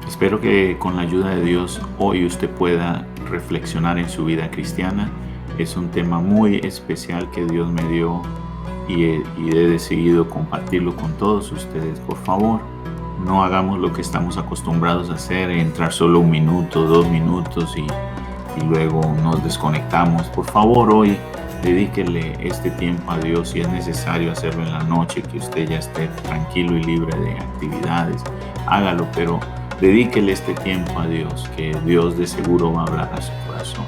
Espero que con la ayuda de Dios hoy usted pueda reflexionar en su vida cristiana. Es un tema muy especial que Dios me dio y he decidido compartirlo con todos ustedes. Por favor, no hagamos lo que estamos acostumbrados a hacer, entrar solo 1 minuto, 2 minutos y luego nos desconectamos. Por favor, hoy dedíquele este tiempo a Dios. Si es necesario hacerlo en la noche, que usted ya esté tranquilo y libre de actividades, hágalo, pero dedíquele este tiempo a Dios, que Dios de seguro va a hablar a su corazón.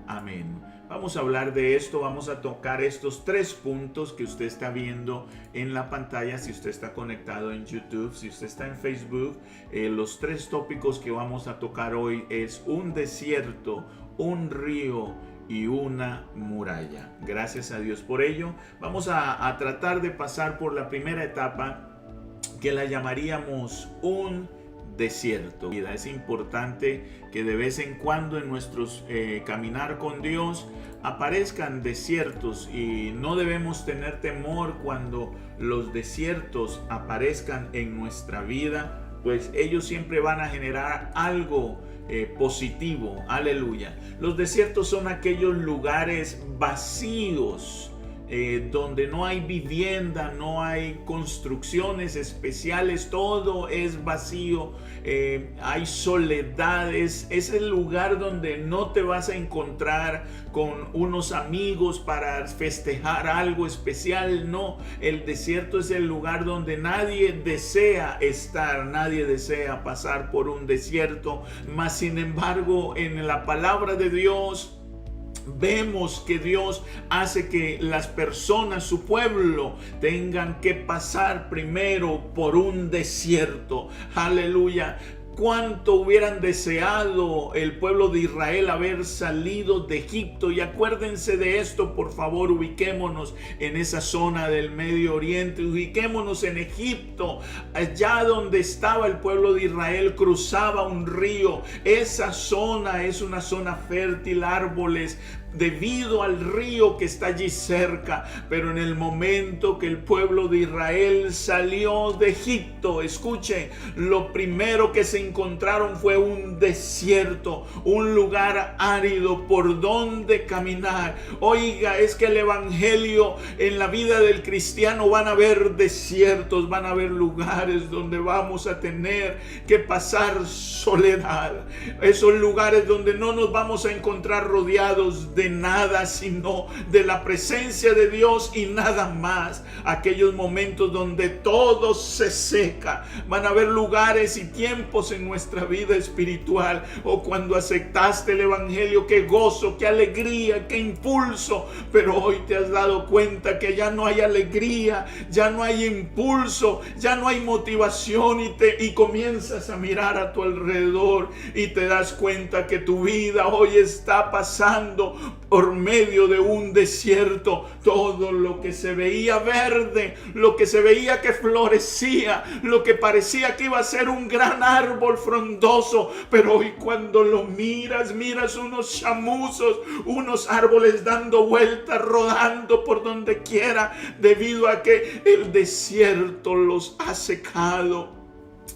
Amén. Vamos a hablar de esto, vamos a tocar estos 3 puntos que usted está viendo en la pantalla, si usted está conectado en YouTube, si usted está en Facebook. Los 3 tópicos que vamos a tocar hoy es un desierto, un río y una muralla. Gracias a Dios por ello. Vamos a tratar de pasar por la primera etapa, que la llamaríamos un desierto. Es importante que de vez en cuando en nuestros caminar con Dios aparezcan desiertos, y no debemos tener temor cuando los desiertos aparezcan en nuestra vida, pues ellos siempre van a generar algo positivo. Aleluya. Los desiertos son aquellos lugares vacíos, donde no hay vivienda, no hay construcciones especiales, todo es vacío, hay soledades. Es el lugar donde no te vas a encontrar con unos amigos para festejar algo especial. No, el desierto es el lugar donde nadie desea estar, nadie desea pasar por un desierto. Mas sin embargo, en la palabra de Dios vemos que Dios hace que las personas, su pueblo, tengan que pasar primero por un desierto. Aleluya. Cuánto hubieran deseado el pueblo de Israel haber salido de Egipto. Y acuérdense de esto, por favor, ubiquémonos en esa zona del Medio Oriente, ubiquémonos en Egipto, allá donde estaba el pueblo de Israel, cruzaba un río. Esa zona es una zona fértil, árboles, debido al río que está allí cerca. Pero en el momento que el pueblo de Israel salió de Egipto, escuchen, lo primero que se encontraron fue un desierto, un lugar árido por donde caminar. Oiga, es que el evangelio, en la vida del cristiano van a haber desiertos, van a haber lugares donde vamos a tener que pasar soledad. Esos lugares donde no nos vamos a encontrar rodeados de nada, sino de la presencia de Dios y nada más. Aquellos momentos donde todo se seca. Van a haber lugares y tiempos en nuestra vida espiritual, o cuando aceptaste el evangelio, qué gozo, qué alegría, qué impulso. Pero hoy te has dado cuenta que ya no hay alegría, ya no hay impulso, ya no hay motivación, y comienzas a mirar a tu alrededor y te das cuenta que tu vida hoy está pasando por medio de un desierto. Todo lo que se veía verde, lo que se veía que florecía, lo que parecía que iba a ser un gran árbol frondoso, pero hoy cuando lo miras unos chamuzos, unos árboles dando vueltas, rodando por donde quiera, debido a que el desierto los ha secado.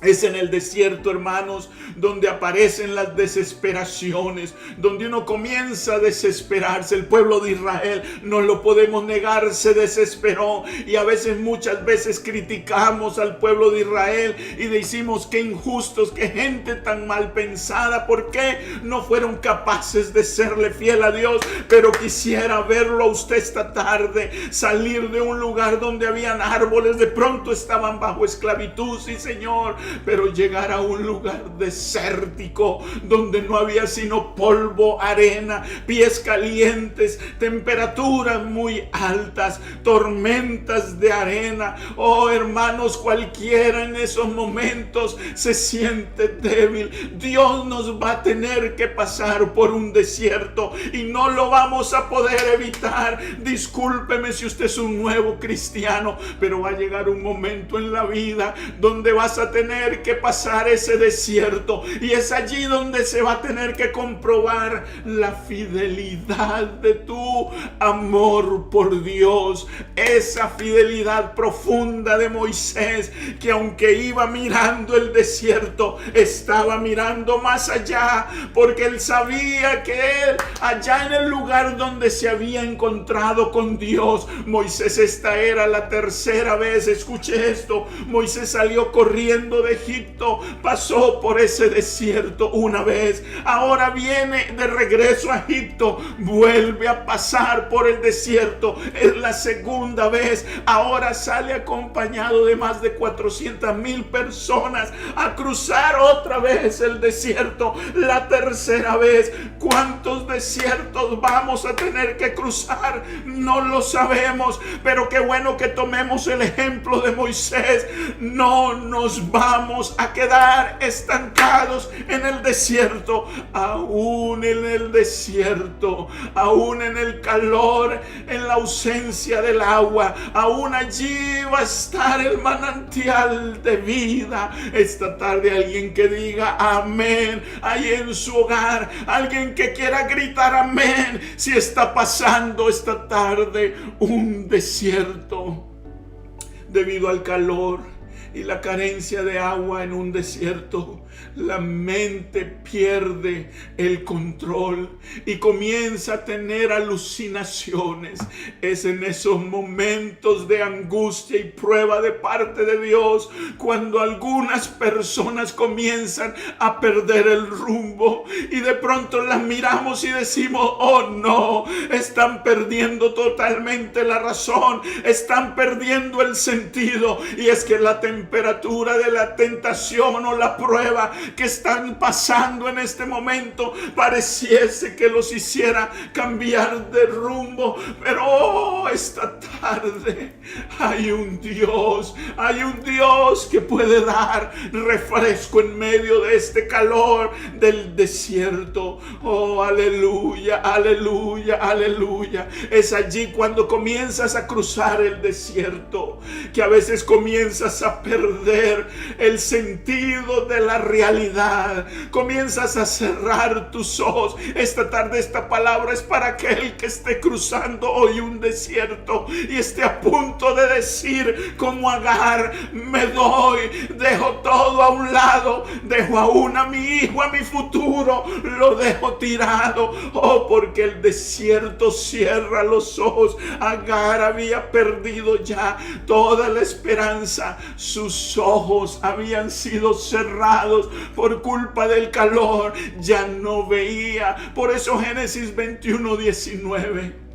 Es en el desierto, hermanos, donde aparecen las desesperaciones, donde uno comienza a desesperarse. El pueblo de Israel, no lo podemos negar, se desesperó, y a veces, muchas veces criticamos al pueblo de Israel y decimos que injustos, que gente tan mal pensada, ¿por qué no fueron capaces de serle fiel a Dios? Pero quisiera verlo a usted esta tarde, salir de un lugar donde habían árboles, de pronto estaban bajo esclavitud. Sí, Señor, pero llegar a un lugar desértico donde no había sino polvo, arena, pies calientes, temperaturas muy altas, tormentas de arena. Oh, hermanos, cualquiera en esos momentos se siente débil. Dios nos va a tener que pasar por un desierto y no lo vamos a poder evitar. Discúlpeme si usted es un nuevo cristiano, pero va a llegar un momento en la vida donde vas a tener que pasar ese desierto, y es allí donde se va a tener que comprobar la fidelidad de tu amor por Dios, esa fidelidad profunda de Moisés, que aunque iba mirando el desierto, estaba mirando más allá, porque él sabía que él, allá en el lugar donde se había encontrado con Dios, Moisés, esta era la tercera vez, escuche esto, Moisés salió corriendo de Egipto, pasó por ese desierto una vez, ahora viene de regreso a Egipto, vuelve a pasar por el desierto, es la segunda vez, ahora sale acompañado de más de 400,000 personas a cruzar otra vez el desierto, la tercera vez. ¿Cuántos desiertos vamos a tener que cruzar? No lo sabemos, pero qué bueno que tomemos el ejemplo de Moisés. No nos vamos a quedar estancados en el desierto, aún en el desierto, aún en el calor, en la ausencia del agua, aún allí va a estar el manantial de vida. Esta tarde alguien que diga amén ahí en su hogar, alguien que quiera gritar amén si está pasando esta tarde un desierto debido al calor y la carencia de agua en un desierto. La mente pierde el control y comienza a tener alucinaciones. Es en esos momentos de angustia y prueba de parte de Dios cuando algunas personas comienzan a perder el rumbo, y de pronto las miramos y decimos: oh no, están perdiendo totalmente la razón, están perdiendo el sentido. Y es que la temperatura de la tentación o la prueba que están pasando en este momento pareciese que los hiciera cambiar de rumbo, pero esta tarde hay un Dios que puede dar refresco en medio de este calor del desierto. Oh, aleluya, aleluya, aleluya. Es allí cuando comienzas a cruzar el desierto que a veces comienzas a perder el sentido de la realidad, comienzas a cerrar tus ojos. Esta tarde esta palabra es para aquel que esté cruzando hoy un desierto y esté a punto de decir como Agar: me doy, dejo todo a un lado, dejo aún a mi hijo, a mi futuro, lo dejo tirado. Oh, porque el desierto cierra los ojos. Agar había perdido ya toda la esperanza, sus ojos habían sido cerrados por culpa del calor, ya no veía. Por eso Génesis 21:19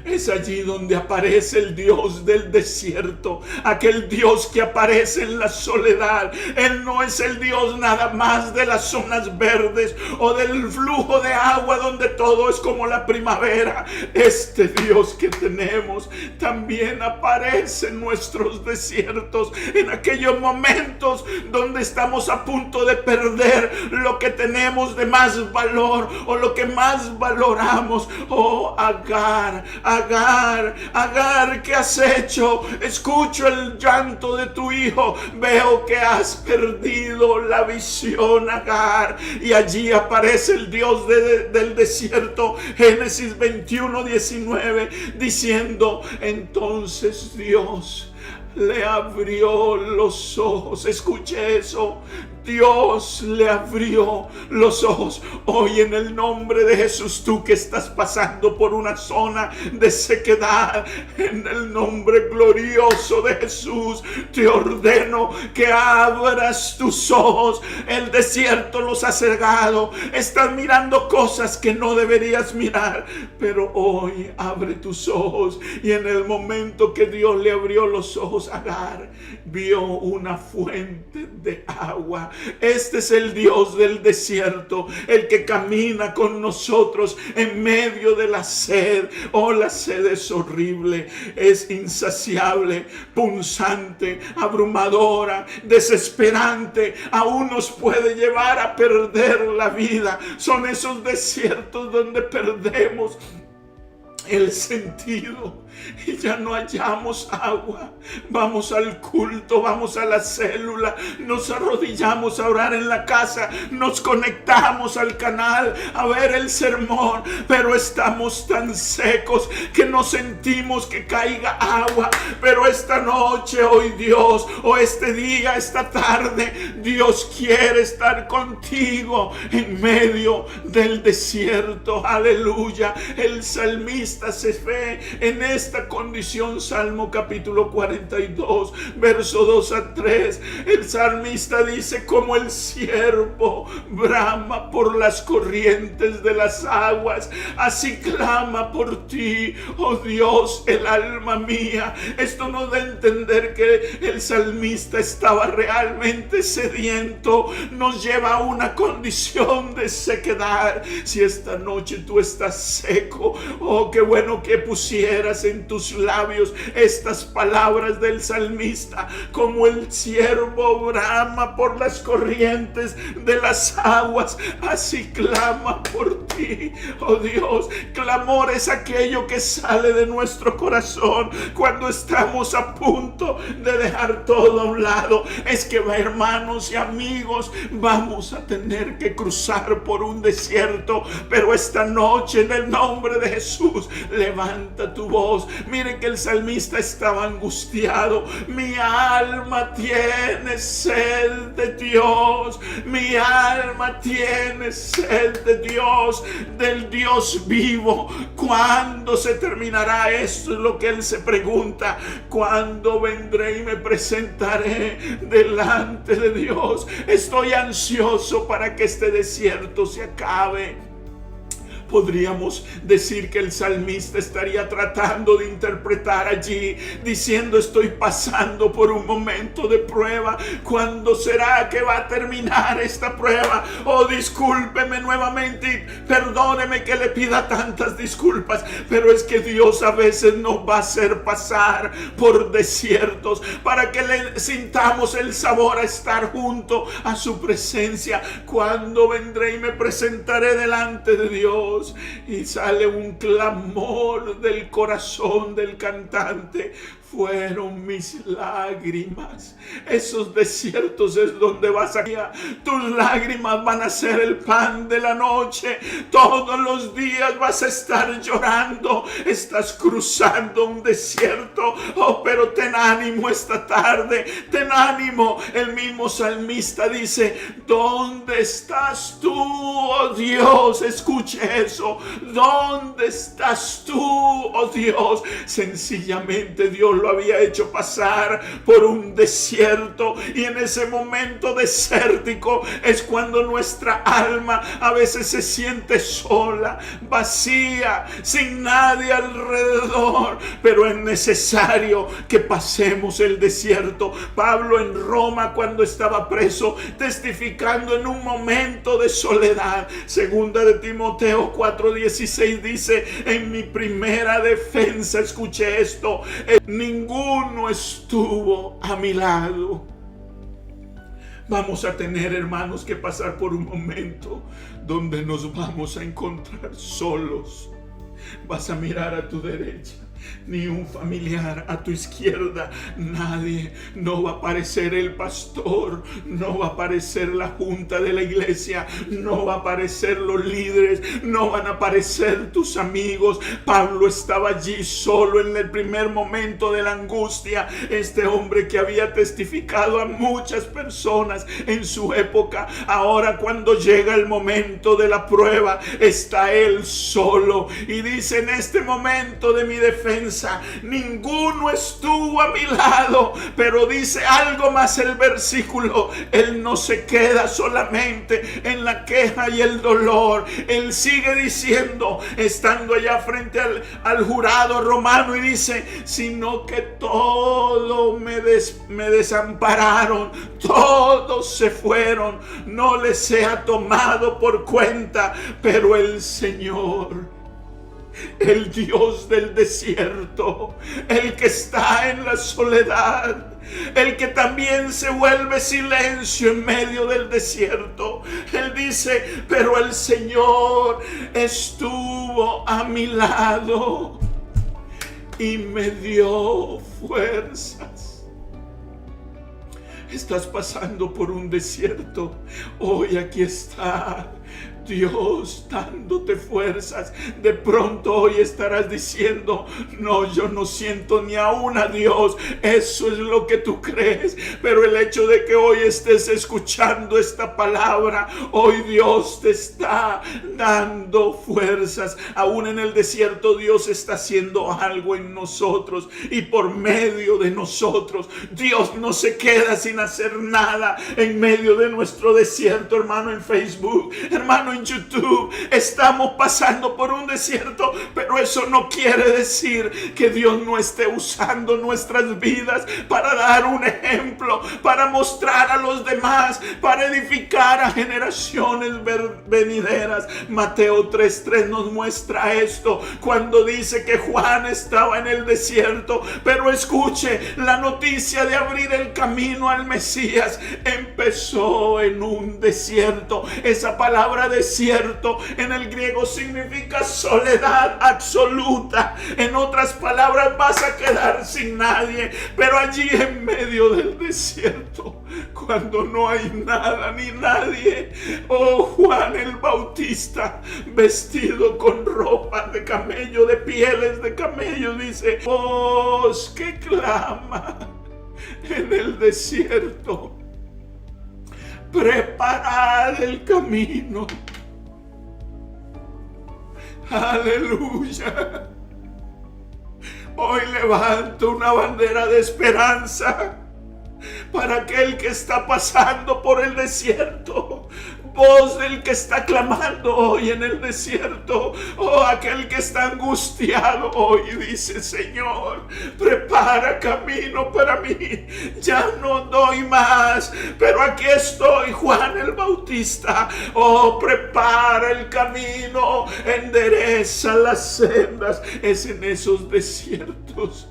es allí donde aparece el Dios del desierto, aquel Dios que aparece en la soledad. Él no es el Dios nada más de las zonas verdes o del flujo de agua donde todo es como la primavera. Este Dios que tenemos también aparece en nuestros desiertos, en aquellos momentos donde estamos a punto de perder lo que tenemos de más valor o lo que más valoramos. Oh, Agar, ¿qué has hecho? Escucho el llanto de tu hijo, veo que has perdido la visión, Agar. Y allí aparece el Dios del desierto, Génesis 21:19, diciendo: entonces Dios le abrió los ojos. Escuche eso. Dios le abrió los ojos. Hoy en el nombre de Jesús, tú que estás pasando por una zona de sequedad, en el nombre glorioso de Jesús, te ordeno que abras tus ojos. El desierto los ha cegado. Estás mirando cosas que no deberías mirar, pero hoy abre tus ojos. Y en el momento que Dios le abrió los ojos a Agar, vio una fuente de agua. Este es el Dios del desierto, el que camina con nosotros en medio de la sed. Oh, la sed es horrible, es insaciable, punzante, abrumadora, desesperante, aún nos puede llevar a perder la vida. Son esos desiertos donde perdemos el sentido y ya no hallamos agua. Vamos al culto, vamos a la célula, nos arrodillamos a orar en la casa, nos conectamos al canal a ver el sermón, pero estamos tan secos que no sentimos que caiga agua. Pero esta noche, hoy Dios, o este día, esta tarde, Dios quiere estar contigo en medio del desierto. Aleluya. El salmista se ve en esta condición. Salmo capítulo 42, verso 2 a 3. El salmista dice: como el ciervo brama por las corrientes de las aguas, así clama por ti, oh Dios, el alma mía. Esto nos da a entender que el salmista estaba realmente sediento. Nos lleva a una condición de sequedad. Si esta noche tú estás seco, oh, qué bueno que pusieras en tus labios estas palabras del salmista: como el ciervo brama por las corrientes de las aguas, así clama por ti, oh Dios. Clamor es aquello que sale de nuestro corazón cuando estamos a punto de dejar todo a un lado. Es que, hermanos y amigos, vamos a tener que cruzar por un desierto, pero esta noche, en el nombre de Jesús, levanta tu voz. Miren que el salmista estaba angustiado. Mi alma tiene sed de Dios. Mi alma tiene sed de Dios, del Dios vivo. ¿Cuándo se terminará esto? Es lo que él se pregunta. ¿Cuándo vendré y me presentaré delante de Dios? Estoy ansioso para que este desierto se acabe. Podríamos decir que el salmista estaría tratando de interpretar allí, diciendo: estoy pasando por un momento de prueba. ¿Cuándo será que va a terminar esta prueba? Oh, discúlpeme nuevamente y perdóneme que le pida tantas disculpas, pero es que Dios a veces nos va a hacer pasar por desiertos para que le sintamos el sabor a estar junto a su presencia. ¿Cuándo vendré y me presentaré delante de Dios? Y sale un clamor del corazón del cantante: fueron mis lágrimas. Esos desiertos es donde vas a ir. Tus lágrimas van a ser el pan de la noche. Todos los días vas a estar llorando. Estás cruzando un desierto. Oh, pero ten ánimo esta tarde. Ten ánimo. El mismo salmista dice: ¿dónde estás tú, oh Dios? Escuche eso. ¿Dónde estás tú, oh Dios? Sencillamente Dios lo había hecho pasar por un desierto, y en ese momento desértico es cuando nuestra alma a veces se siente sola, vacía, sin nadie alrededor, pero es necesario que pasemos el desierto. Pablo en Roma, cuando estaba preso, testificando en un momento de soledad, segunda de Timoteo 4:16 dice: en mi primera defensa, escuché esto, ninguno estuvo a mi lado. Vamos a tener, hermanos, que pasar por un momento donde nos vamos a encontrar solos. Vas a mirar a tu derecha ni un familiar a tu izquierda, nadie. No va a aparecer el pastor, no va a aparecer la junta de la iglesia, no va a aparecer los líderes, no van a aparecer tus amigos. Pablo estaba allí solo en el primer momento de la angustia. Este hombre que había testificado a muchas personas en su época, ahora cuando llega el momento de la prueba, está él solo y dice: en este momento de mi defensa ninguno estuvo a mi lado. Pero dice algo más el versículo: él no se queda solamente en la queja y el dolor. Él sigue diciendo, estando allá frente al jurado romano, y dice: sino que todo me desampararon, todos se fueron, no les sea tomado por cuenta, pero el Señor, el Dios del desierto, el que está en la soledad, el que también se vuelve silencio en medio del desierto, él dice: pero el Señor estuvo a mi lado y me dio fuerzas. Estás pasando por un desierto. Hoy aquí está Dios dándote fuerzas. De pronto hoy estarás diciendo: no, yo no siento ni aún a Dios. Eso es lo que tú crees. Pero el hecho de que hoy estés escuchando esta palabra, hoy Dios te está dando fuerzas. Aún en el desierto Dios está haciendo algo en nosotros y por medio de nosotros. Dios no se queda sin hacer nada en medio de nuestro desierto. Hermano en Facebook, hermano en YouTube, estamos pasando por un desierto, pero eso no quiere decir que Dios no esté usando nuestras vidas para dar un ejemplo, para mostrar a los demás, para edificar a generaciones venideras. Mateo 3:3 nos muestra esto cuando dice que Juan estaba en el desierto, pero escuche, la noticia de abrir el camino al Mesías empezó en un desierto. Esa palabra desierto en el griego significa soledad absoluta. En otras palabras, vas a quedar sin nadie. Pero allí en medio del desierto, cuando no hay nada ni nadie, oh, Juan el Bautista, vestido con ropas de camello, de pieles de camello, dice: voz que clama en el desierto, preparad el camino. Aleluya. Hoy levanto una bandera de esperanza para aquel que está pasando por el desierto. Voz del que está clamando hoy en el desierto, oh, aquel que está angustiado hoy, dice: Señor, prepara camino para mí. Ya no doy más, pero aquí estoy, Juan el Bautista. Oh, prepara el camino, endereza las sendas. Es en esos desiertos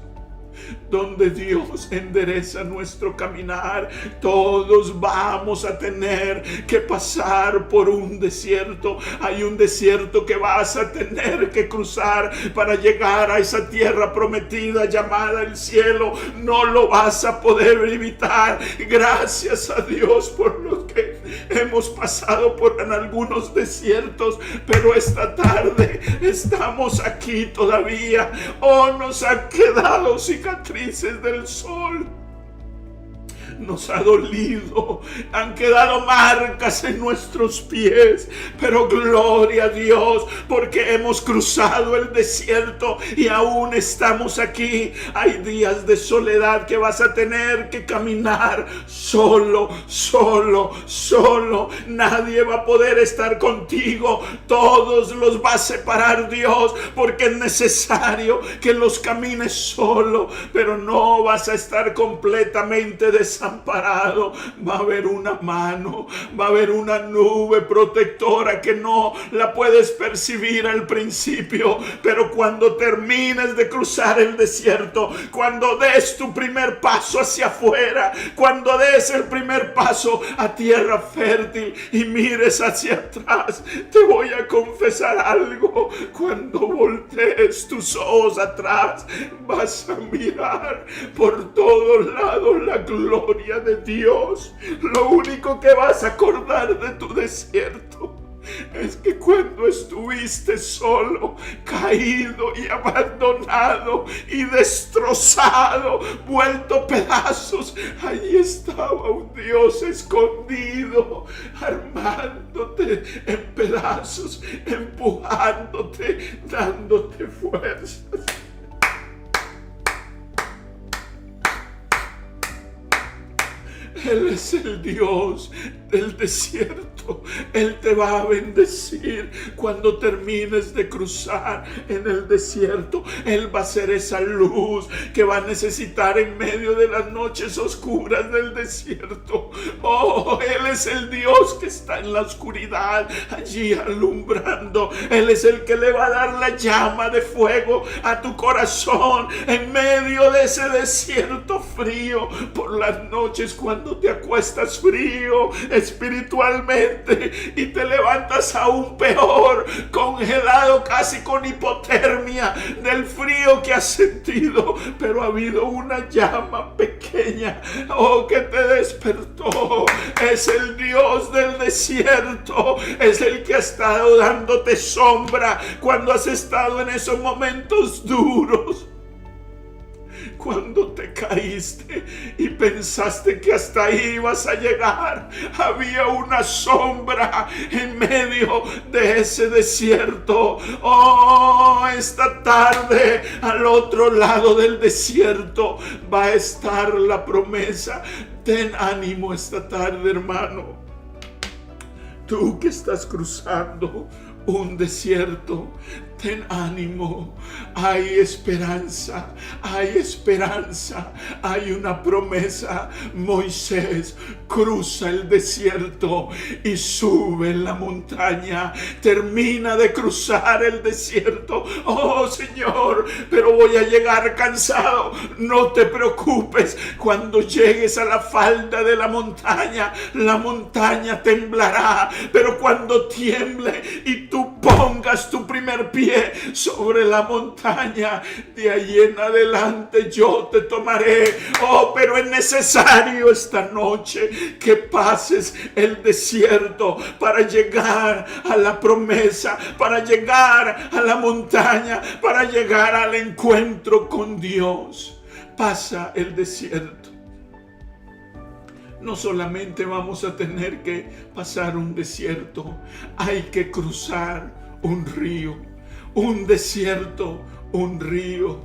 donde Dios endereza nuestro caminar. Todos vamos a tener que pasar por un desierto. Hay un desierto que vas a tener que cruzar para llegar a esa tierra prometida llamada el cielo. No lo vas a poder evitar. Gracias a Dios por lo que hemos pasado por en algunos desiertos, pero esta tarde estamos aquí todavía. Oh, nos han quedado cicatrices del sol. Nos ha dolido, han quedado marcas en nuestros pies, pero gloria a Dios porque hemos cruzado el desierto y aún estamos aquí. Hay días de soledad que vas a tener que caminar solo, solo, solo. Nadie va a poder estar contigo, todos los va a separar Dios, porque es necesario que los camines solo, pero no vas a estar completamente desamparado. desamparado, va a haber una mano, va a haber una nube protectora que no la puedes percibir al principio, pero cuando termines de cruzar el desierto, cuando des tu primer paso hacia afuera, cuando des el primer paso a tierra fértil y mires hacia atrás, te voy a confesar algo: cuando voltees tus ojos atrás, vas a mirar por todos lados la gloria de Dios. Lo único que vas a acordar de tu desierto es que cuando estuviste solo, caído y abandonado y destrozado, vuelto pedazos, allí estaba un Dios escondido, armándote en pedazos, empujándote, dándote fuerzas. Él es el Dios del desierto. Él te va a bendecir cuando termines de cruzar en el desierto. Él va a ser esa luz que va a necesitar en medio de las noches oscuras del desierto. Oh, Él es el Dios que está en la oscuridad, allí alumbrando. Él es el que le va a dar la llama de fuego a tu corazón en medio de ese desierto frío. Por las noches, cuando te acuestas frío espiritualmente y te levantas aún peor, congelado, casi con hipotermia del frío que has sentido, pero ha habido una llama pequeña, oh, que te despertó. Es el Dios del desierto, es el que ha estado dándote sombra cuando has estado en esos momentos duros. Cuando te caíste y pensaste que hasta ahí ibas a llegar, había una sombra en medio de ese desierto. Oh, esta tarde, al otro lado del desierto va a estar la promesa. Ten ánimo esta tarde, hermano. Tú que estás cruzando un desierto, ten ánimo. Hay esperanza, hay esperanza, hay una promesa. Moisés cruza el desierto y sube en la montaña. Termina de cruzar el desierto. Oh, Señor, pero voy a llegar cansado. No te preocupes. Cuando llegues a la falda de la montaña temblará. Pero cuando tiemble y tú pongas tu primer pie sobre la montaña, de allí en adelante yo te tomaré. Oh, pero es necesario esta noche que pases el desierto para llegar a la promesa, para llegar a la montaña, para llegar al encuentro con Dios. Pasa el desierto. No solamente vamos a tener que pasar un desierto, hay que cruzar un río, un desierto, un río.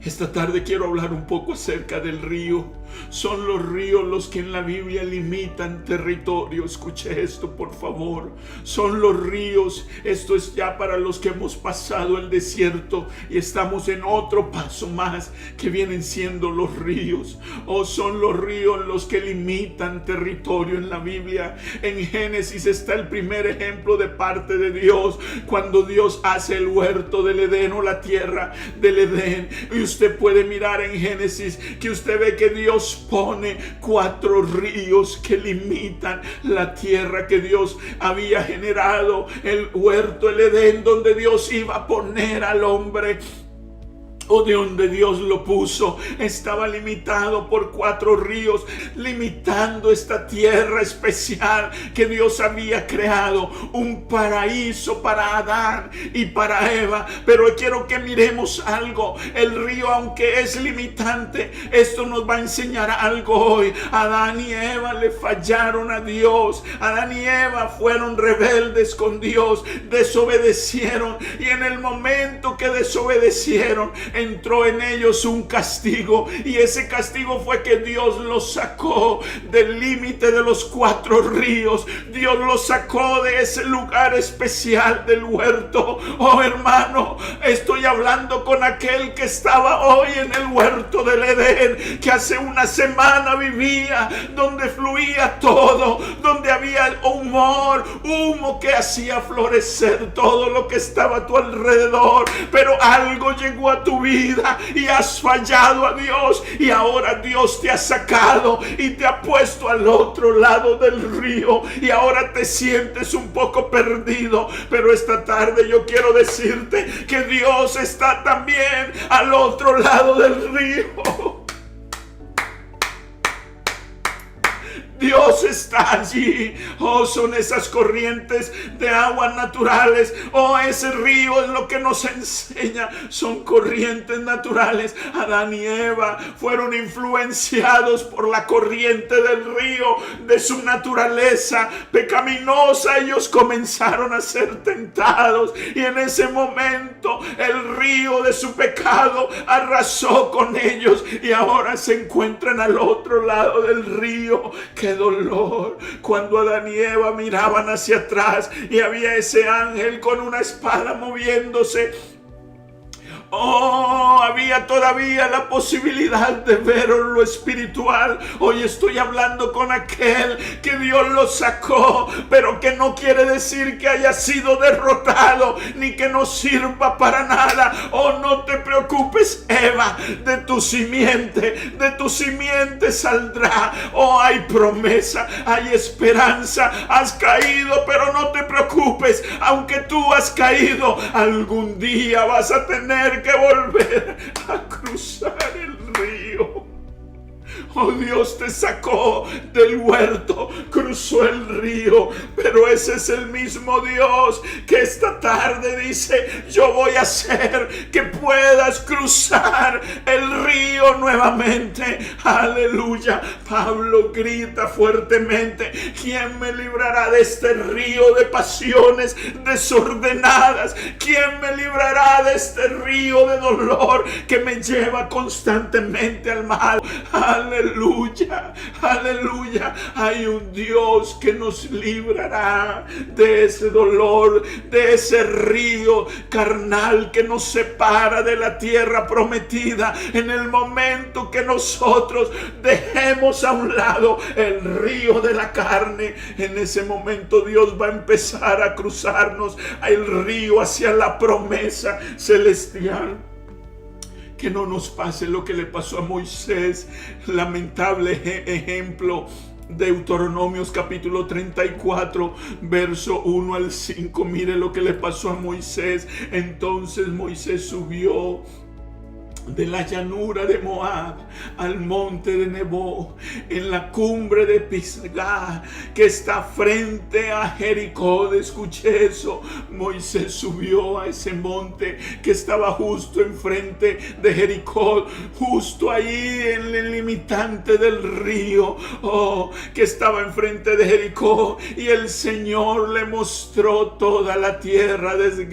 Esta tarde quiero hablar un poco acerca del río. Son los ríos los que en la Biblia limitan territorio. Escuche esto, por favor. Son los ríos. Esto es ya para los que hemos pasado el desierto y estamos en otro paso más, que vienen siendo los ríos. Oh, son los ríos los que limitan territorio en la Biblia. En Génesis está el primer ejemplo de parte de Dios, cuando Dios hace el huerto del Edén, o la tierra del Edén. Y usted puede mirar en Génesis que usted ve que Dios pone 4 ríos que limitan la tierra que Dios había generado, el huerto, el Edén, donde Dios iba a poner al hombre, o de donde Dios lo puso, estaba limitado por 4 ríos, limitando esta tierra especial que Dios había creado, un paraíso para Adán y para Eva. Pero quiero que miremos algo. El río, aunque es limitante, esto nos va a enseñar algo hoy. Adán y Eva le fallaron a Dios. Adán y Eva fueron rebeldes con Dios, desobedecieron, y en el momento que desobedecieron, entró en ellos un castigo, y ese castigo fue que Dios los sacó del límite de los 4 ríos. Dios los sacó de ese lugar especial del huerto. Oh hermano, estoy hablando con aquel que estaba hoy en el huerto del Edén, que hace una semana vivía donde fluía todo, donde había humo que hacía florecer todo lo que estaba a tu alrededor, pero algo llegó a tu vida y has fallado a Dios, y ahora Dios te ha sacado y te ha puesto al otro lado del río, y ahora te sientes un poco perdido. Pero esta tarde yo quiero decirte que Dios está también al otro lado del río. Dios está allí. Oh, son esas corrientes de aguas naturales. Oh, ese río es lo que nos enseña. Son corrientes naturales. Adán y Eva fueron influenciados por la corriente del río, de su naturaleza pecaminosa. Ellos comenzaron a ser tentados, y en ese momento el río de su pecado arrasó con ellos, y ahora se encuentran al otro lado del río. ¡Qué dolor! Cuando Adán y Eva miraban hacia atrás y había ese ángel con una espada moviéndose. Oh, había todavía la posibilidad de ver lo espiritual. Hoy estoy hablando con aquel que Dios lo sacó, pero que no quiere decir que haya sido derrotado, ni que no sirva para nada. Oh, no te preocupes, Eva, de tu simiente saldrá. Oh, hay promesa, hay esperanza. Has caído, pero no te preocupes. Aunque tú has caído, algún día vas a tener que volver a cruzar el río. Oh, Dios te sacó del huerto, cruzó el río, pero ese es el mismo Dios que esta tarde dice: yo voy a hacer que puedas cruzar el río nuevamente. Aleluya. Pablo grita fuertemente: ¿quién me librará de este río de pasiones desordenadas? ¿Quién me librará de este río de dolor que me lleva constantemente al mal? Aleluya, aleluya. Hay un Dios que nos librará de ese dolor, de ese río carnal que nos separa de la tierra prometida. En el momento que nosotros dejemos a un lado el río de la carne, en ese momento Dios va a empezar a cruzarnos el río hacia la promesa celestial. Que no nos pase lo que le pasó a Moisés. Lamentable ejemplo. Deuteronomios capítulo 34, verso 1 al 5. Mire lo que le pasó a Moisés. Entonces Moisés subió de la llanura de Moab al monte de Nebo, en la cumbre de Pisgah, que está frente a Jericó. Escuché eso. Moisés subió a ese monte que estaba justo enfrente de Jericó, justo ahí en el limitante del río, que estaba enfrente de Jericó, y el Señor le mostró toda la tierra desde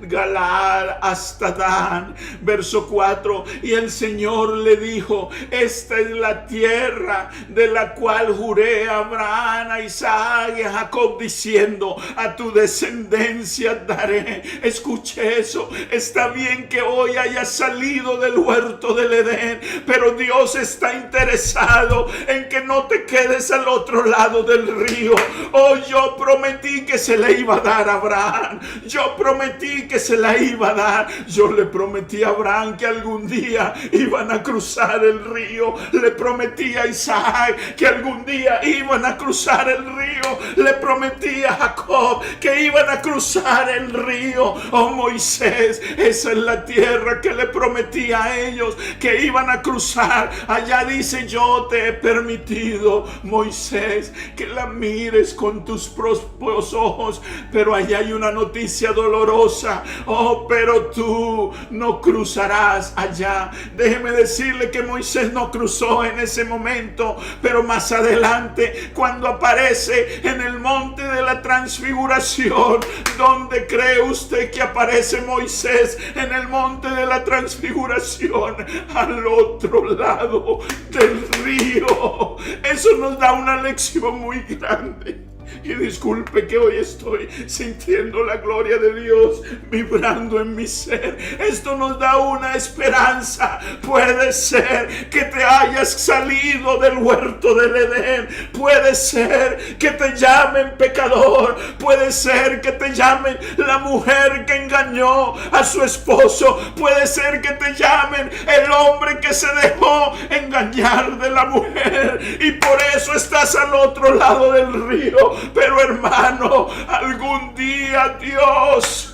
Galaad hasta Dan. Verso 4. Y el Señor le dijo: esta es la tierra de la cual juré a Abraham, a Isaac y a Jacob, diciendo: a tu descendencia daré. Escuche eso. Está bien que hoy hayas salido del huerto del Edén, pero Dios está interesado en que no te quedes al otro lado del río. Oh, yo prometí que se le iba a dar a Abraham. Yo prometí que se la iba a dar. Yo le prometí a Abraham que algún día iban a cruzar el río. Le prometí a Isaac que algún día iban a cruzar el río. Le prometí a Jacob que iban a cruzar el río. Oh, Moisés, esa es la tierra que le prometí a ellos que iban a cruzar. Allá dice: yo te he permitido, Moisés, que la mires con tus propios ojos, pero allá hay una noticia dolorosa. Oh, pero tú no cruzarás allá allá. Déjeme decirle que Moisés no cruzó en ese momento, pero más adelante, cuando aparece en el monte de la transfiguración, ¿dónde cree usted que aparece Moisés? En el monte de la transfiguración, al otro lado del río. Eso nos da una lección muy grande. Y disculpe que hoy estoy sintiendo la gloria de Dios vibrando en mi ser. Esto nos da una esperanza. Puede ser que te hayas salido del huerto del Edén. Puede ser que te llamen pecador. Puede ser que te llamen la mujer que engañó a su esposo. Puede ser que te llamen el hombre que se dejó engañar de la mujer. Y por eso estás al otro lado del río. Pero hermano, algún día Dios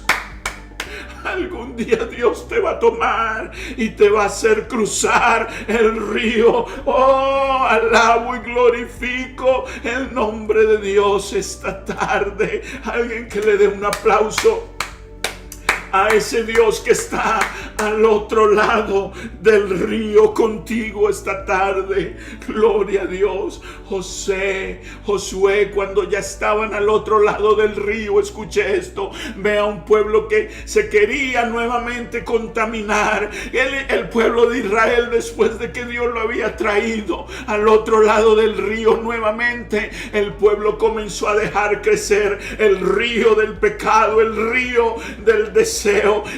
te va a tomar y te va a hacer cruzar el río. Oh, alabo y glorifico el nombre de Dios esta tarde. Alguien que le dé un aplauso a ese Dios que está al otro lado del río contigo esta tarde. Gloria a Dios. Josué, cuando ya estaban al otro lado del río, escuche esto, ve a un pueblo que se quería nuevamente contaminar. El pueblo de Israel, después de que Dios lo había traído al otro lado del río nuevamente, el pueblo comenzó a dejar crecer el río del pecado, el río del deseo.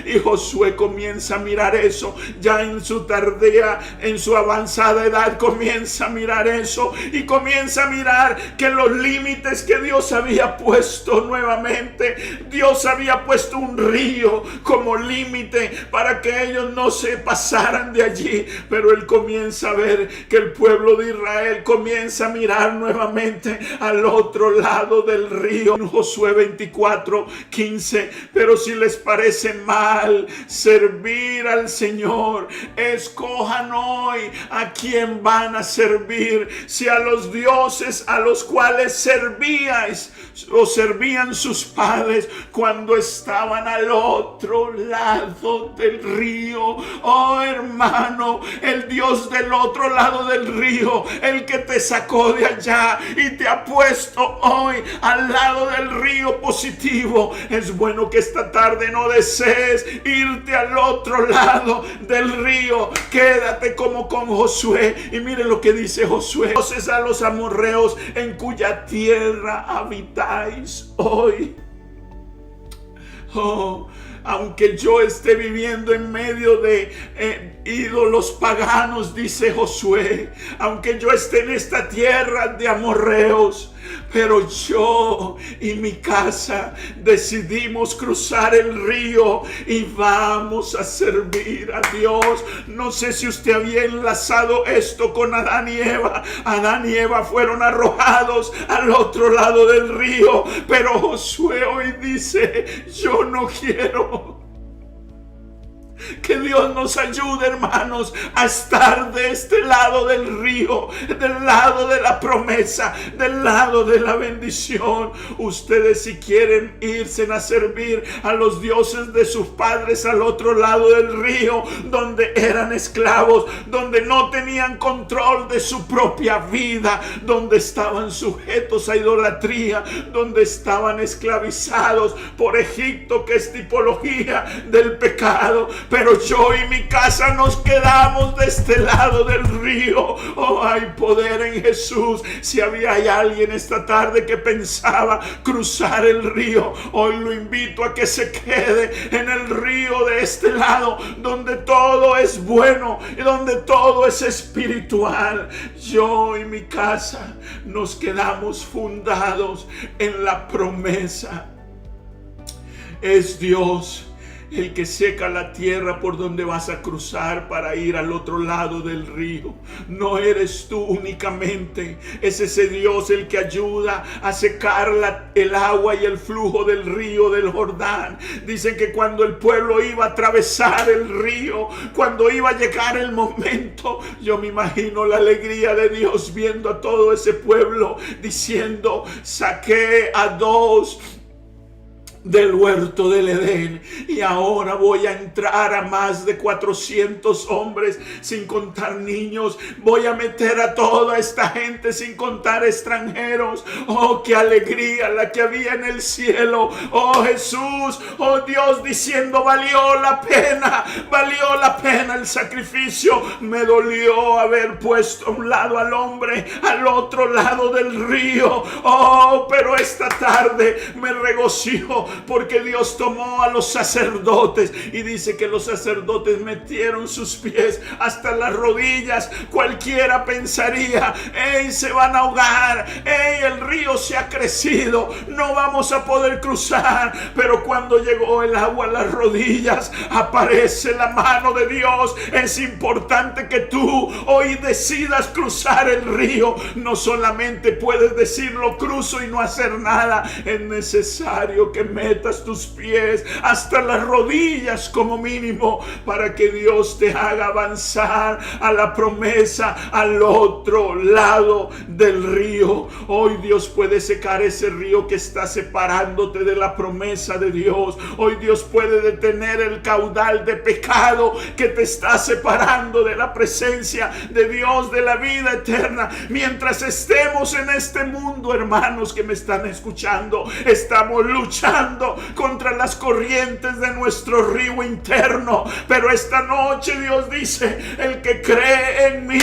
Y Josué comienza a mirar eso, ya en su tardía, en su avanzada edad, comienza a mirar eso y comienza a mirar que los límites que Dios había puesto nuevamente, Dios había puesto un río como límite para que ellos no se pasaran de allí. Pero él comienza a ver que el pueblo de Israel comienza a mirar nuevamente al otro lado del río. En Josué 24:15, pero si les parece mal servir al Señor, escojan hoy a quién van a servir. Si a los dioses a los cuales servíais o servían sus padres cuando estaban al otro lado del río. Oh hermano, el Dios del otro lado del río, el que te sacó de allá y te ha puesto hoy al lado del río positivo. Es bueno que esta tarde no desees irte al otro lado del río. Quédate como con Josué. Y mire lo que dice Josué: entonces a los amorreos en cuya tierra habitáis hoy. Oh, aunque yo esté viviendo en medio de ídolos paganos, dice Josué, aunque yo esté en esta tierra de amorreos, pero yo y mi casa decidimos cruzar el río y vamos a servir a Dios. No sé si usted había enlazado esto con Adán y Eva. Adán y Eva fueron arrojados al otro lado del río, pero Josué hoy dice: yo no quiero. Que Dios nos ayude, hermanos, a estar de este lado del río, del lado de la promesa, del lado de la bendición. Ustedes, si quieren irse a servir a los dioses de sus padres al otro lado del río, donde eran esclavos, donde no tenían control de su propia vida, donde estaban sujetos a idolatría, donde estaban esclavizados por Egipto, que es tipología del pecado. Pero yo y mi casa nos quedamos de este lado del río. Oh, hay poder en Jesús. Si había alguien esta tarde que pensaba cruzar el río, hoy lo invito a que se quede en el río de este lado, donde todo es bueno y donde todo es espiritual. Yo y mi casa nos quedamos fundados en la promesa. Es Dios el que seca la tierra por donde vas a cruzar para ir al otro lado del río. No eres tú únicamente. Es ese Dios el que ayuda a secar el agua y el flujo del río del Jordán. Dicen que cuando el pueblo iba a atravesar el río, cuando iba a llegar el momento, yo me imagino la alegría de Dios viendo a todo ese pueblo diciendo: saqué a dos del huerto del Edén, y ahora voy a entrar a más de 400 hombres, sin contar niños. Voy a meter a toda esta gente, sin contar extranjeros. Oh, qué alegría la que había en el cielo. Oh Jesús, oh Dios, diciendo: valió la pena el sacrificio. Me dolió haber puesto a un lado al hombre, al otro lado del río. Oh, pero esta tarde me regocijo, porque Dios tomó a los sacerdotes, y dice que los sacerdotes metieron sus pies hasta las rodillas. Cualquiera pensaría: ¡ey, se van a ahogar! ¡Ey, el río se ha crecido! ¡No vamos a poder cruzar! Pero cuando llegó el agua a las rodillas, aparece la mano de Dios. Es importante que tú hoy decidas cruzar el río. No solamente puedes decirlo: cruzo, y no hacer nada. Es necesario que metas tus pies hasta las rodillas como mínimo, para que Dios te haga avanzar a la promesa, al otro lado del río. Hoy Dios puede secar ese río que está separándote de la promesa de Dios. Hoy Dios puede detener el caudal de pecado que te está separando de la presencia de Dios, de la vida eterna. Mientras estemos en este mundo, hermanos que me están escuchando, estamos luchando contra las corrientes de nuestro río interno. Pero esta noche Dios dice: el que cree en mí,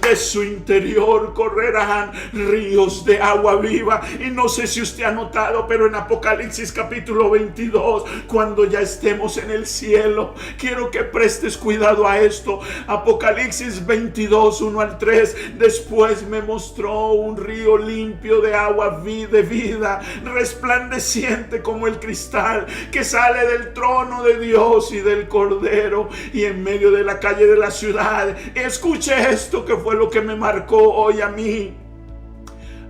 de su interior correrán ríos de agua viva. Y no sé si usted ha notado, pero en Apocalipsis capítulo 22, cuando ya estemos en el cielo, quiero que prestes cuidado a esto. Apocalipsis 22, 1 al 3. Después me mostró un río limpio de agua de vida, resplandeciente como el cristal, que sale del trono de Dios y del Cordero, y en medio de la calle de la ciudad. Escuche esto, que fue lo que me marcó hoy a mí.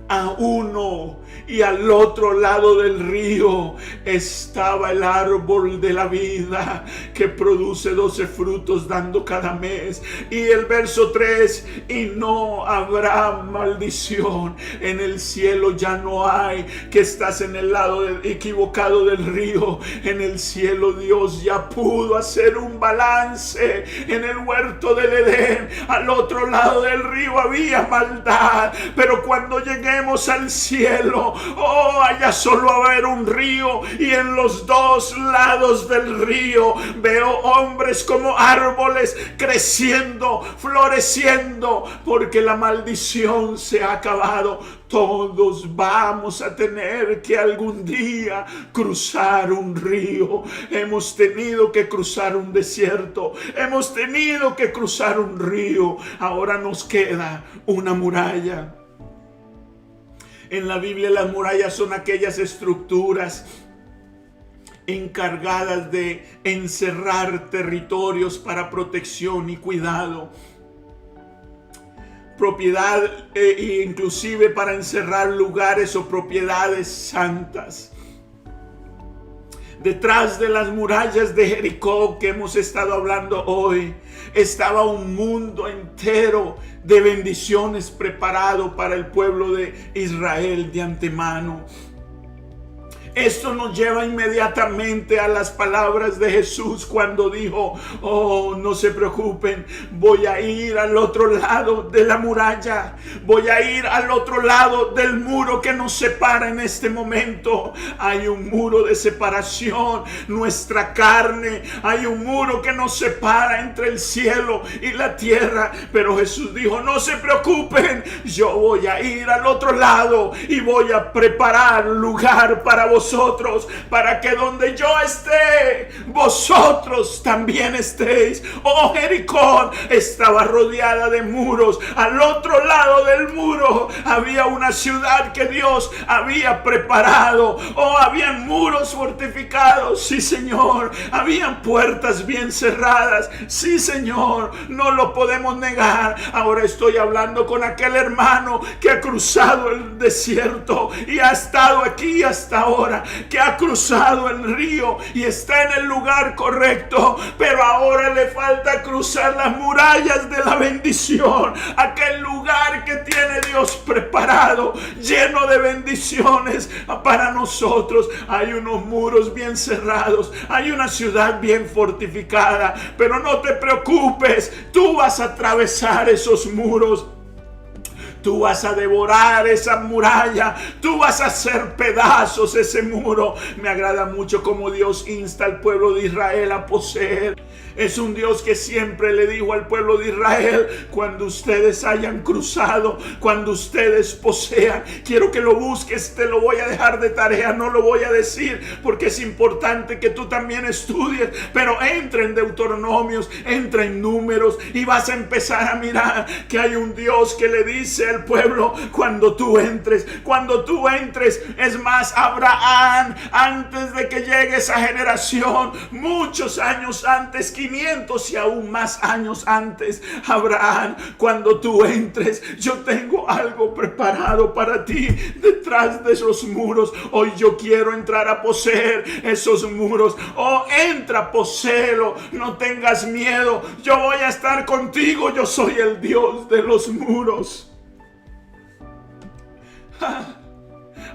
A uno y al otro lado del río estaba el árbol de la vida, que produce 12 frutos, dando cada mes. Y el verso 3: y no habrá maldición. En el cielo ya no hay que estás en el lado equivocado del río. En el cielo Dios ya pudo hacer un balance. En el huerto del Edén, al otro lado del río, había maldad, pero cuando lleguemos al cielo, oh, allá solo va a haber un río, y en los dos lados del río veo hombres como árboles, creciendo, floreciendo, porque la maldición se ha acabado. Todos vamos a tener que algún día cruzar un río. Hemos tenido que cruzar un desierto, hemos tenido que cruzar un río. Ahora nos queda una muralla. En la Biblia, las murallas son aquellas estructuras encargadas de encerrar territorios para protección y cuidado. Propiedad, inclusive para encerrar lugares o propiedades santas. Detrás de las murallas de Jericó que hemos estado hablando hoy, estaba un mundo entero de bendiciones preparado para el pueblo de Israel de antemano. Esto nos lleva inmediatamente a las palabras de Jesús cuando dijo: oh, no se preocupen, voy a ir al otro lado de la muralla, voy a ir al otro lado del muro que nos separa en este momento. Hay un muro de separación, nuestra carne, hay un muro que nos separa entre el cielo y la tierra. Pero Jesús dijo: no se preocupen, yo voy a ir al otro lado y voy a preparar lugar para vosotros, para que donde yo esté, vosotros también estéis. Oh, Jericó estaba rodeada de muros. Al otro lado del muro había una ciudad que Dios había preparado. Oh, habían muros fortificados, sí, Señor. Habían puertas bien cerradas, sí, Señor. No lo podemos negar. Ahora estoy hablando con aquel hermano que ha cruzado el desierto y ha estado aquí hasta ahora. ahora que ha cruzado el río y está en el lugar correcto, pero ahora le falta cruzar las murallas de la bendición, aquel lugar que tiene Dios preparado, lleno de bendiciones para nosotros. Hay unos muros bien cerrados, hay una ciudad bien fortificada, pero no te preocupes, tú vas a atravesar esos muros. Tú vas a devorar esa muralla. Tú vas a hacer pedazos ese muro. Me agrada mucho cómo Dios insta al pueblo de Israel a poseer. Es un Dios que siempre le dijo al pueblo de Israel: cuando ustedes hayan cruzado, cuando ustedes posean, quiero que lo busques, te lo voy a dejar de tarea, no lo voy a decir porque es importante que tú también estudies, pero entra en Deuteronomios, entra en Números y vas a empezar a mirar que hay un Dios que le dice al pueblo: cuando tú entres, es más, Abraham, antes de que llegue esa generación, muchos años antes, 500 y aún más años antes, Abraham, cuando tú entres, yo tengo algo preparado para ti detrás de esos muros. Hoy yo quiero entrar a poseer esos muros. Oh, entra, poséelo, no tengas miedo, yo voy a estar contigo, yo soy el Dios de los muros.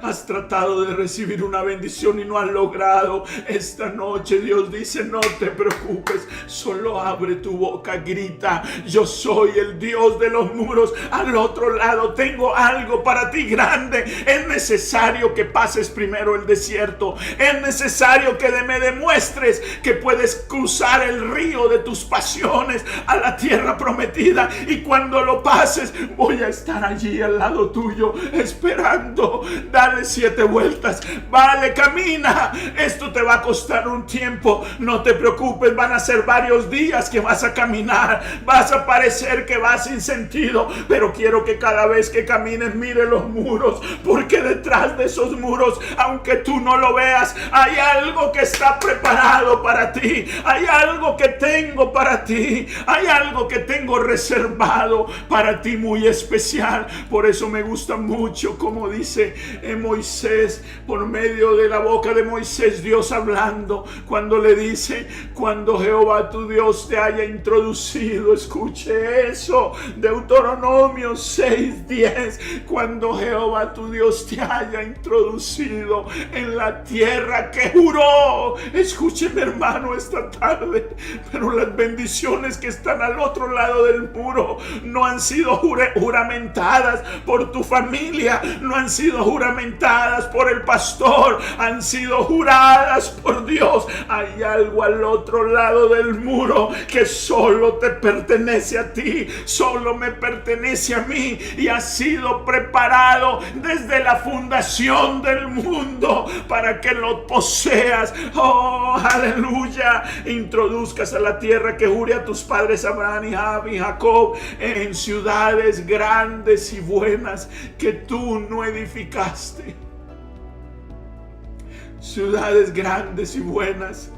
Has tratado de recibir una bendición y no has logrado. Esta noche Dios dice: no te preocupes, solo abre tu boca, grita: yo soy el Dios de los muros. Al otro lado tengo algo para ti grande. Es necesario que pases primero el desierto. Es necesario que me demuestres que puedes cruzar el río de tus pasiones a la tierra prometida. Y cuando lo pases, voy a estar allí al lado tuyo esperando. Dale 7 vueltas, vale, camina. Esto te va a costar un tiempo, no te preocupes, van a ser varios días que vas a caminar, vas a parecer que vas sin sentido, pero quiero que cada vez que camines mire los muros, porque detrás de esos muros, aunque tú no lo veas, hay algo que está preparado para ti, hay algo que tengo para ti, hay algo que tengo reservado para ti muy especial. Por eso me gusta mucho como dice Moisés, por medio de la boca de Moisés, Dios hablando, cuando le dice: cuando Jehová tu Dios te haya introducido, escuche eso, Deuteronomio 6:10, cuando Jehová tu Dios te haya introducido en la tierra que juró. Escúcheme, hermano, esta tarde, pero las bendiciones que están al otro lado del muro no han sido juramentadas por tu familia, no han sido juramentadas por el pastor, han sido juradas por Dios. Hay algo al otro lado del muro que solo te pertenece a ti, solo me pertenece a mí, y ha sido preparado desde la fundación del mundo para que lo poseas. Oh, aleluya. Introduzcas a la tierra que juré a tus padres Abraham, Isaac y Jacob, en ciudades grandes y buenas que tú no edificaste. Ciudades grandes y buenas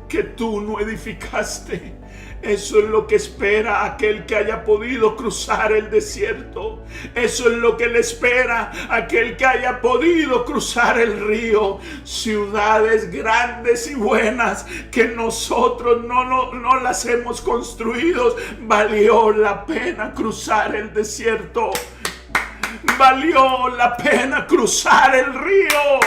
que tú no edificaste. Eso es lo que espera aquel que haya podido cruzar el desierto. Eso es lo que le espera aquel que haya podido cruzar el río. Ciudades grandes y buenas que nosotros no las hemos construido. Valió la pena cruzar el desierto. Valió la pena cruzar el río,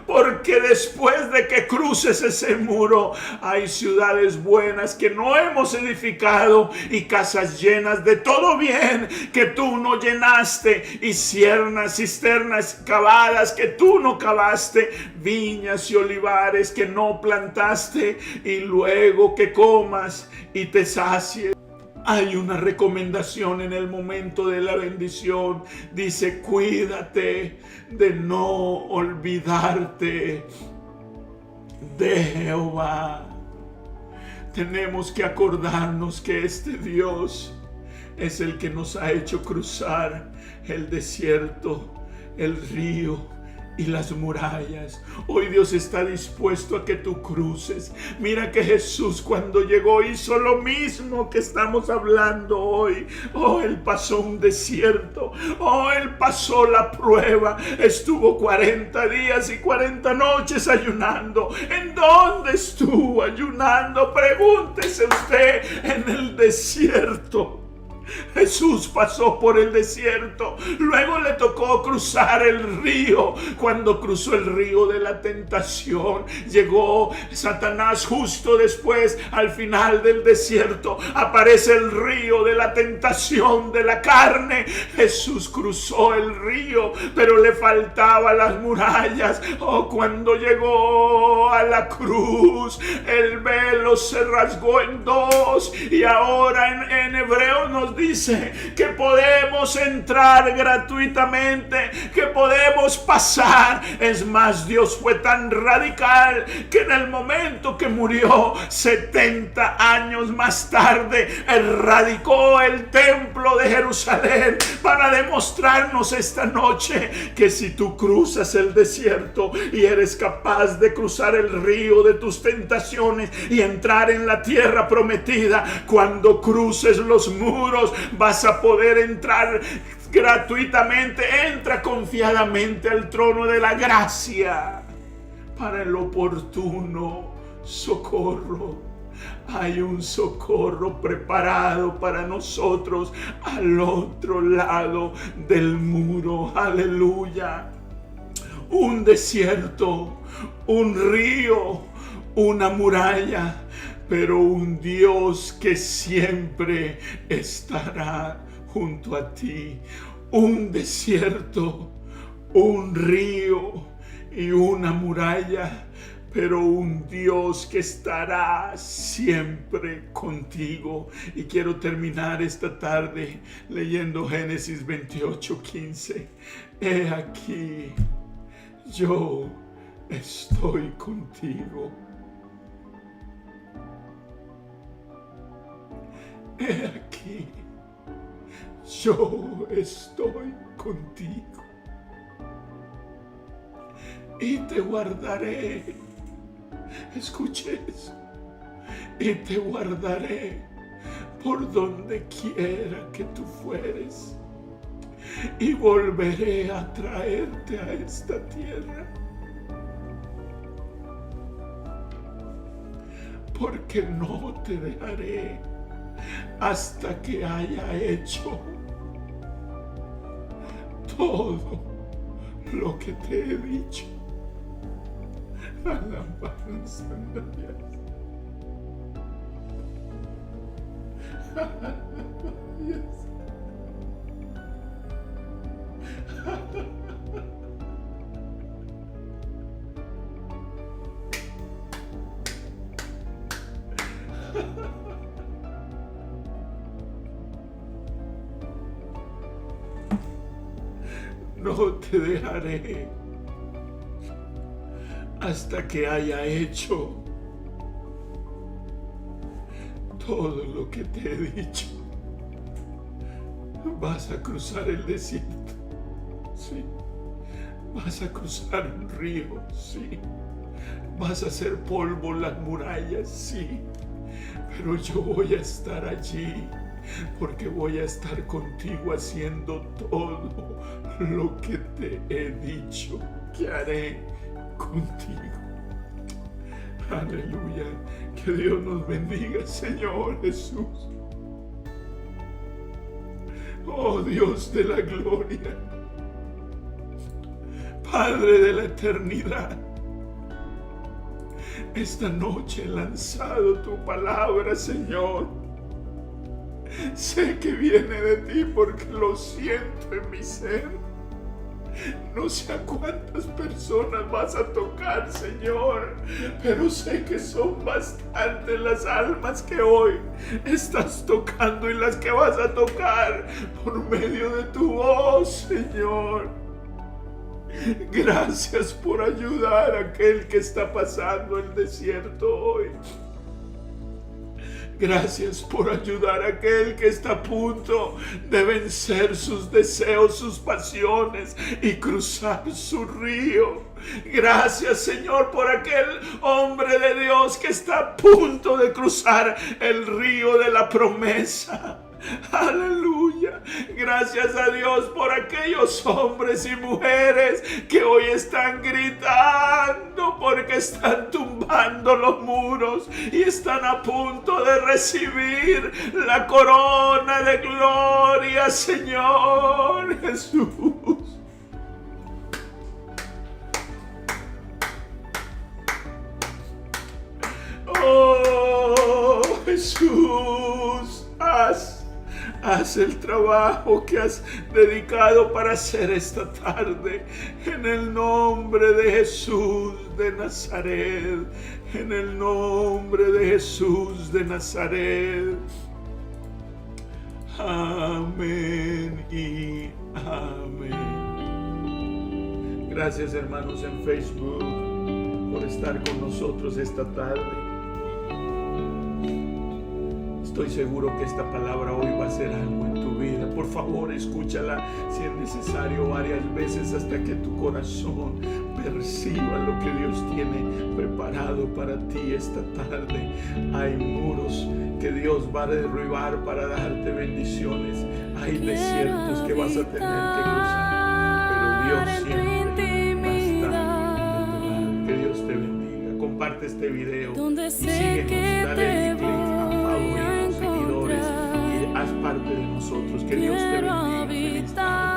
porque después de que cruces ese muro, hay ciudades buenas que no hemos edificado y casas llenas de todo bien que tú no llenaste, y cisternas cavadas que tú no cavaste, viñas y olivares que no plantaste, y luego que comas y te sacies. Hay una recomendación en el momento de la bendición. Dice: cuídate de no olvidarte de Jehová. Tenemos que acordarnos que este Dios es el que nos ha hecho cruzar el desierto, el río, y las murallas. Hoy Dios está dispuesto a que tú cruces. Mira que Jesús cuando llegó hizo lo mismo que estamos hablando hoy. Oh, Él pasó un desierto. Oh, Él pasó la prueba. Estuvo 40 días y 40 noches ayunando. ¿En dónde estuvo ayunando? Pregúntese usted. En el desierto. Jesús pasó por el desierto, luego le tocó cruzar el río. Cuando cruzó el río de la tentación, llegó Satanás justo después. Al final del desierto aparece el río de la tentación de la carne. Jesús cruzó el río, pero le faltaban las murallas. Oh, cuando llegó a la cruz, el velo se rasgó en dos, y ahora en hebreo nos dice que podemos entrar gratuitamente, que podemos pasar. Es más, Dios fue tan radical que en el momento que murió, 70 años más tarde, erradicó el templo de Jerusalén para demostrarnos esta noche que si tú cruzas el desierto y eres capaz de cruzar el río de tus tentaciones y entrar en la tierra prometida, cuando cruces los muros vas a poder entrar gratuitamente. Entra confiadamente al trono de la gracia para el oportuno socorro. Hay un socorro preparado para nosotros al otro lado del muro. Aleluya. Un desierto, un río, una muralla, pero un Dios que siempre estará junto a ti. Un desierto, un río y una muralla, pero un Dios que estará siempre contigo. Y quiero terminar esta tarde leyendo Génesis 28:15. He aquí, yo estoy contigo. He aquí, yo estoy contigo y te guardaré. Escuche eso. Y te guardaré por donde quiera que tú fueres, y volveré a traerte a esta tierra, porque no te dejaré hasta que haya hecho todo lo que te he dicho. Alabanza a Dios. No te dejaré hasta que haya hecho todo lo que te he dicho. Vas a cruzar el desierto, sí. Vas a cruzar un río, sí. Vas a hacer polvo las murallas, sí. Pero yo voy a estar allí, porque voy a estar contigo haciendo todo lo que te he dicho que haré contigo. Aleluya. Que Dios nos bendiga, Señor Jesús. Oh Dios de la gloria, Padre de la eternidad, esta noche he lanzado tu palabra, Señor. Sé que viene de ti porque lo siento en mi ser. No sé a cuántas personas vas a tocar, Señor, pero sé que son bastantes las almas que hoy estás tocando y las que vas a tocar por medio de tu voz, Señor. Gracias por ayudar a aquel que está pasando el desierto hoy. Gracias por ayudar a aquel que está a punto de vencer sus deseos, sus pasiones y cruzar su río. Gracias, Señor, por aquel hombre de Dios que está a punto de cruzar el río de la promesa. Aleluya. Gracias a Dios por aquellos hombres y mujeres que hoy están gritando porque están tumbando los muros y están a punto de recibir la corona de gloria, Señor Jesús. Oh, Jesús, haz el trabajo que has dedicado para hacer esta tarde. En el nombre de Jesús de Nazaret. En el nombre de Jesús de Nazaret. Amén y amén. Gracias, hermanos en Facebook, por estar con nosotros esta tarde. Estoy seguro que esta palabra hoy va a hacer algo en tu vida. Por favor, escúchala si es necesario varias veces hasta que tu corazón perciba lo que Dios tiene preparado para ti esta tarde. Hay muros que Dios va a derribar para darte bendiciones. Hay desiertos que vas a tener que cruzar, pero Dios siempre va a estar de tu lado. Que Dios te bendiga. Comparte este video y síguenos. Dale click a favor. Haz parte de nosotros. Que Dios te bendiga. Feliz tarde.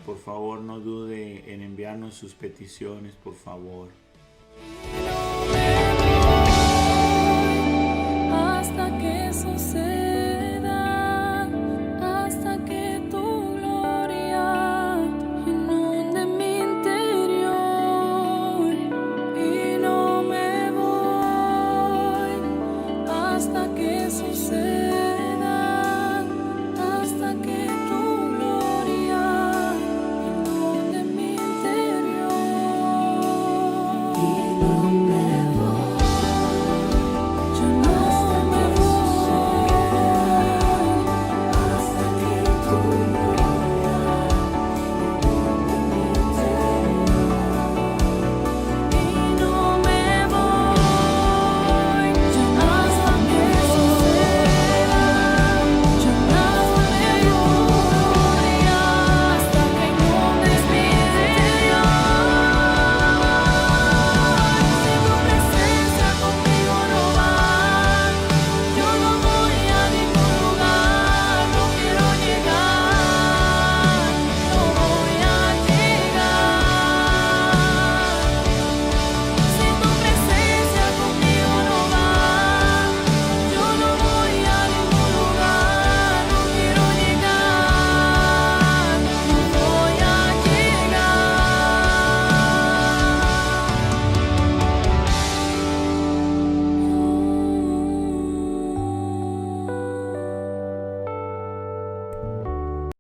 Por favor, no dude en enviarnos sus peticiones, por favor.